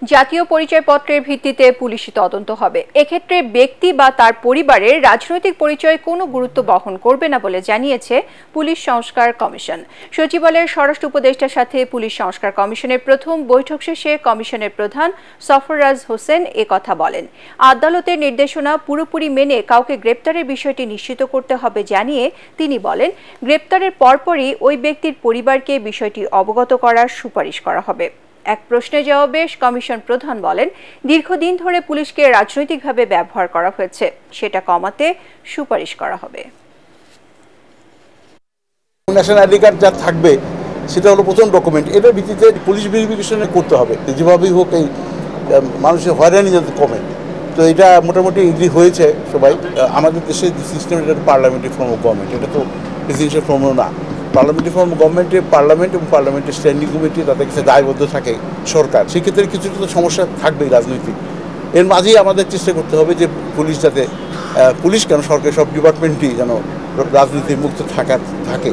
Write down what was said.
জাতীয় পরিচয়পত্রের ভিত্তিতে পুলিশি তদন্ত হবে। এক্ষেত্রে ব্যক্তি বা তার পরিবারের রাজনৈতিক পরিচয় কোনো গুরুত্ব বহন করবে না বলে জানিয়েছে পুলিশ সংস্কার কমিশন। সচিবালয়ের স্বরাষ্ট্র উপদেষ্টার সাথে পুলিশ সংস্কার কমিশনের প্রথম বৈঠক শেষে কমিশনের প্রধান সফররাজ হোসেন কথা বলেন। আদালতের নির্দেশনা পুরোপুরি মেনে কাউকে গ্রেপ্তারের বিষয়টি নিশ্চিত করতে হবে জানিয়ে তিনি বলেন, গ্রেপ্তারের পরপরই ওই ব্যক্তির পরিবারকে বিষয়টি অবগত করার সুপারিশ করা হবে। এক প্রশ্নের জবাবে কমিশন প্রধান বলেন, দীর্ঘদিন ধরে পুলিশকে রাজনৈতিকভাবে ব্যবহার করা হয়েছে, সেটা কমাতে সুপারিশ করা হবে। ন্যাশনাল আইডি কার্ড যা থাকবে সেটা হলো প্রথম ডকুমেন্ট। এটার ভিত্তিতে পুলিশ ভেরিফিকেশন করতে হবে, যেভাবেই হোক এই মানুষের হয়রানি যাতে কমে। তো এটা মোটামুটি এগ্রি হয়েছে সবাই। আমাদের দেশের সিস্টেম, এটা পার্লামেন্টারি ফর্ম অফ গভর্নমেন্ট, এটা তো প্রেসিডেন্সিয়াল ফর্মও না। পার্লামেন্টারি ফর্ম অফ গভর্নমেন্টে পার্লামেন্ট এবং পার্লামেন্টের স্ট্যান্ডিং কমিটি তাদের কাছে দায়বদ্ধ থাকে সরকার। সেক্ষেত্রে কিছুটা তো সমস্যা থাকবেই রাজনৈতিক। এর মাঝেই আমাদের চেষ্টা করতে হবে যে পুলিশ যাতে, পুলিশ কেন, সরকারের সব ডিপার্টমেন্টই যেন রাজনীতি মুক্ত থাকে।